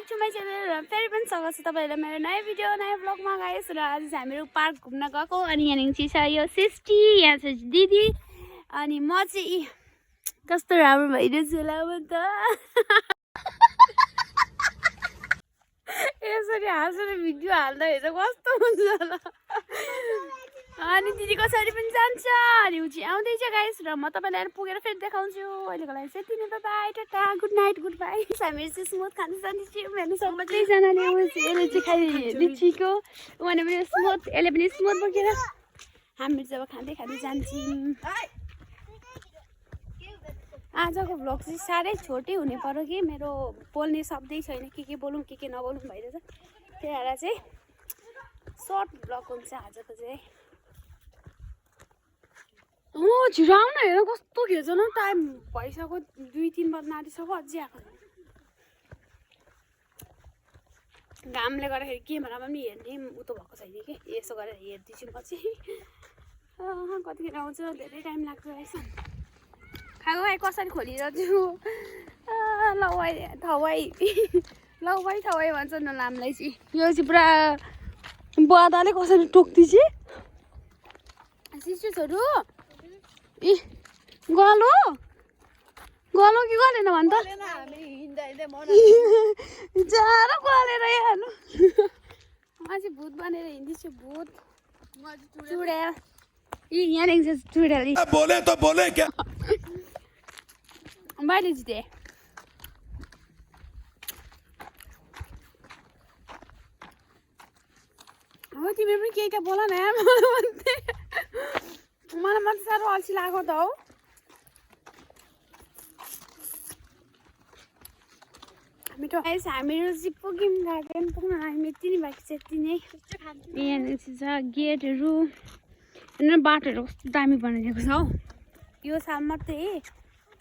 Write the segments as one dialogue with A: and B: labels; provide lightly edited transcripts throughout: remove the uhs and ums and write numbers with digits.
A: Back to my channel. फेरि पनि स्वागत छ तपाईँहरूलाई मेरो नयाँ भिडियो नयाँ ब्लगमा गाइस। र आज चाहिँ हामीहरू पार्क घुम्न गएको अनि यहाँनिर चाहिँ छ यो सिस्टी, यहाँ छ दिदी अनि म चाहिँ कस्तो राम्रो भइरहेछ होला म त यसरी हाँसेर भिडियो हाल्दाखेरि चाहिँ कस्तो हुन्छ होला। अनि दिदी कसरी पनि जान्छ अनि ऊ चाहिँ आउँदैछ गाइस। र म तपाईँलाई पुगेर फेरि देखाउँछु। अहिलेको लागि चाहिँ यति नै, by by, Tata, good night, good by. हामीहरू चाहिँ स्मुथ खानु जाँदैछौँ। हेर्नु सबैजनाले यसले चाहिँ खाइ लिचीको उहाँले पनि स्मुथ, यसले पनि स्मुथ बोकेर हामीहरू चाहिँ अब खाँदै खाँदै जान्छौँ। आजको भ्लग चाहिँ साह्रै छोटै हुने पर्यो कि मेरो बोल्ने शब्दै छैन, के बोलौँ के नबोलौँ भइरहेछ। त्यही भएर चाहिँ सर्ट भ्लग हुन्छ आजको चाहिँ। छिटो आउन, हेर कस्तो खेल्छ न, टाइम भइसक्यो 2-3 बज्न आँटिसक्यो, अझै आएको घामले गर्दाखेरि क्यामेरामा पनि हेर्ने उतो भएको छैन कि, यसो गरेर हेर्दैछु म चाहिँ। कतिखेर आउँछ, धेरै टाइम लाग्छ रहेछ। खाएको भाइ कसरी खोलिरहेछु लवाई थवाई भन्छ न लामलाई चाहिँ। यो चाहिँ पुरा बदाले कसरी टोक्दैछ सिस्टर्सहरू। इ गलो कि गलेन भन् त, जाडो गलेर हेर्नु। म चाहिँ भूत बनेर हिँड्दैछु, भूत चुडेल। यहाँनिर चुडेल
B: बोले त बोले क्या
A: बाहिर जिते। हो तिमीहरू पनि केही त बोल न यार, मलाई मात्रै साह्रो अल्छी लाग्यो त हौ। हामीहरू चाहिँ पुग्यौँ गार्डन, पुग्न हामी यति नै बाँकी छ, यति नै। यहाँनिर चाहिँ छ गेटहरू, बाटोहरू कस्तो दामी बनाइदिएको छ हौ। यो साल मात्रै,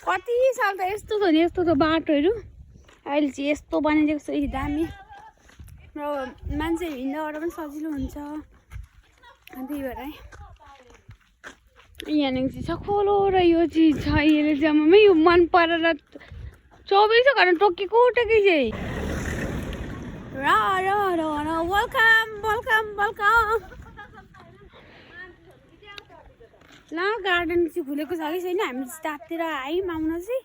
A: कति साल त यस्तो छ नि, यस्तो त बाटोहरू अहिले चाहिँ यस्तो बनाइदिएको छ दामी। र मान्छे हिँड्दाबाट पनि सजिलो हुन्छ, त्यही भएर यहाँनिर चाहिँ छ खोलो। र यो चाहिँ छ, यसले चाहिँ मम्मी यो मन परेर 24 घन्टा टोकेको चाहिँ। र वेलकम वेलकम वेलकम। ल गार्डन चाहिँ खुलेको छ कि छैन, हामी स्टाफतिर आयौँ आउन चाहिँ।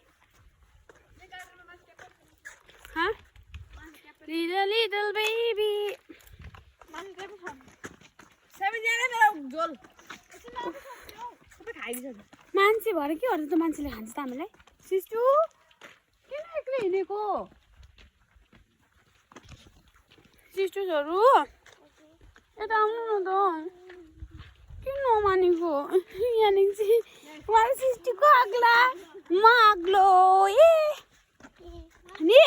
A: लिटल बेबी मान्छे भएर के गर्छ त, मान्छेले खान्छ त हामीलाई। सिस्टु किन एक्लै हिँडेको? सिस्टर्सहरू यता आउनु न त, किन नमानेको? यहाँनिर चाहिँ उहाँले सिस्टुको अग्ला म अग्लो, नि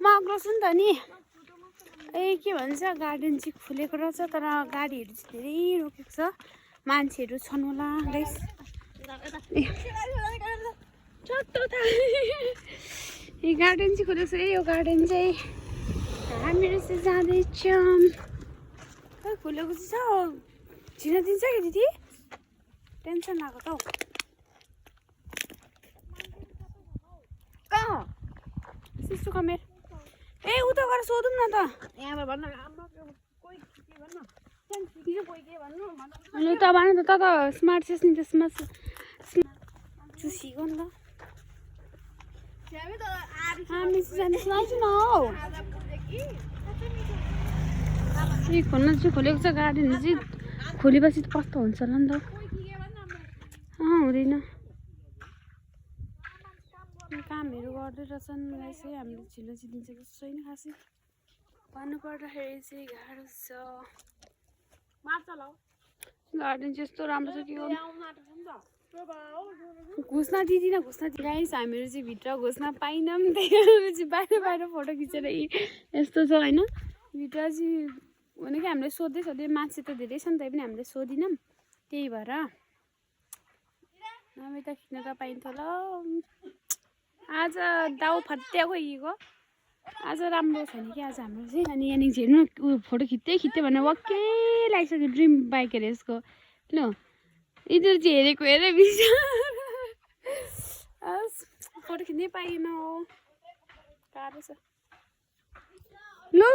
A: म अग्लो छु नि त नि। के भन्छ, गार्डन चाहिँ खुलेको रहेछ तर गाडीहरू चाहिँ धेरै रोकेको छ, मान्छेहरू छन् होला गाइस। यो गार्डन चाहिँ खुलेको छ, यो गार्डन चाहिँ हामीहरू चाहिँ जाँदैछौँ। खै खुलेको चाहिँ छ, छिन दिन्छ कि दिदी, टेन्सन लाग्यो त हौ। कहाँ सिस्टु कमेर? ए उता गएर सोधौँ न त, यहाँबाट भन्न उता भन त, त स्मार्ट सेस नि त, स्मार्ट चुसिको नि त। हामी जाने सुनाउँछु न हौ। खोल्न चाहिँ खोलेको छ, गार्डन चाहिँ खोलेपछि त कस्तो हुन्छ होला नि त। हुँदैन, कामहरू गर्दै रहेछन् गाइस। हामीले छिल्लो दिन्छ जस्तो छैन खासै, भन्नु पर्दाखेरि चाहिँ गाह्रो छ। गार्डन चाहिँ यस्तो राम्रो छ कि घुस्न दिँदिनँ, घुस्न गाइस। हामीहरू चाहिँ भित्र घुस्न पाइनौँ, त्यही भएर चाहिँ बाहिर फोटो खिचेर यस्तो छ होइन। भित्र चाहिँ हुन कि हामीले सोध्दै मान्छे त धेरै छ नि, तै पनि हामीले सोधिनौँ, त्यही भएर नभए त खिच्न त पाइन्थ्यो ल। आज दाउ फत्या गइएको, आज राम्रो छैन कि आज हाम्रो चाहिँ। अनि यहाँनिर चाहिँ हेर्नु ऊ फोटो खिच्दै भने वाक्कै लागिसक्यो, ड्रिम बाइक हेरे यसको। ल यिनीहरू चाहिँ हेरेको हेरे फोटो खिच्नै पाइएन हो, गाह्रो छ। लो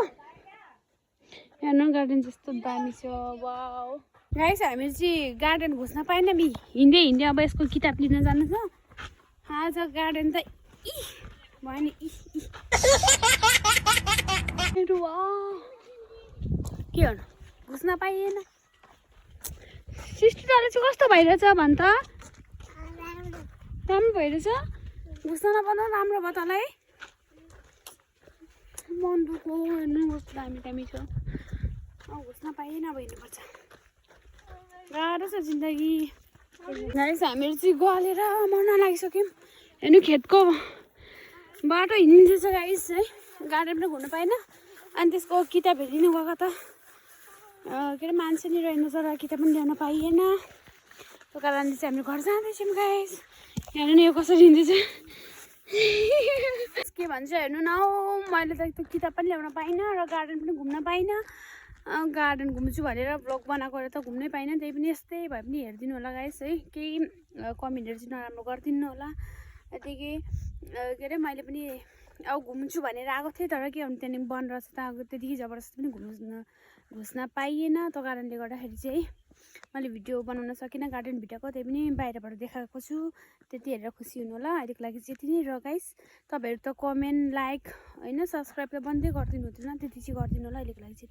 A: हेर्नु गार्डन जस्तो दामी छ वाउ गाइस हामी चाहिँ गार्डन घुस्न पाएन बि हिँड्दै हिँड्दै अब यसको किताब लिन जानु छ आज गार्डन त भयो नि के गर्नु घुस्न पाइएन सिस्टरले चाहिँ कस्तो भइरहेछ भन् त राम्रो भइरहेछ घुस्न नपाउँदा राम्रो भयो तँलाई मन दुःखो हेर्नु कस्तो दामी दामी छ घुस्न पाइएन अब हिँड्नुपर्छ गाह्रो छ जिन्दगी गाइस हामीहरू चाहिँ गलेर मर्न लागिसक्यौँ हेर्नु खेतको बाटो हिँडिन्छ गाइस है गार्डन पनि घुम्नु पाएन अनि त्यसको किताबहरू लिनु गएको त के अरे मान्छे नि रहेन तर किताब पनि ल्याउन पाइएन त्यो कारणले चाहिँ हामी घर जाँदैछौँ गाइस हेर्नु नि यो कसरी हिँड्दैछ के भन्छ हेर्नु न हौ मैले त त्यो किताब पनि ल्याउन पाइनँ र गार्डन पनि घुम्न पाइनँ गार्डन घुम्छु भनेर भ्लग बनाएको त घुम्नै पाइनँ त्यही पनि यस्तै भए पनि हेरिदिनु होला गाइस है केही कमेन्टहरू चाहिँ नराम्रो गरिदिनु होला त्यहाँदेखि के अरे मैले पनि अब घुम्छु भनेर आएको थिएँ तर के भन्नु त्यहाँदेखि बन रहेछ त अब त्यतिकै जबरजस्ती पनि घुस्न पाइएन त्यो कारणले गर्दाखेरि चाहिँ है मैले भिडियो बनाउन सकिनँ गार्डन भिडियोको त्यही पनि बाहिरबाट देखाएको छु त्यति हेरेर खुसी हुनु होला अहिलेको लागि चाहिँ यति नै र गाइस तपाईँहरू त कमेन्ट लाइक होइन सब्सक्राइब त बन्दै गरिदिनु हुँदैन त्यति चाहिँ गरिदिनु होला अहिलेको लागि चाहिँ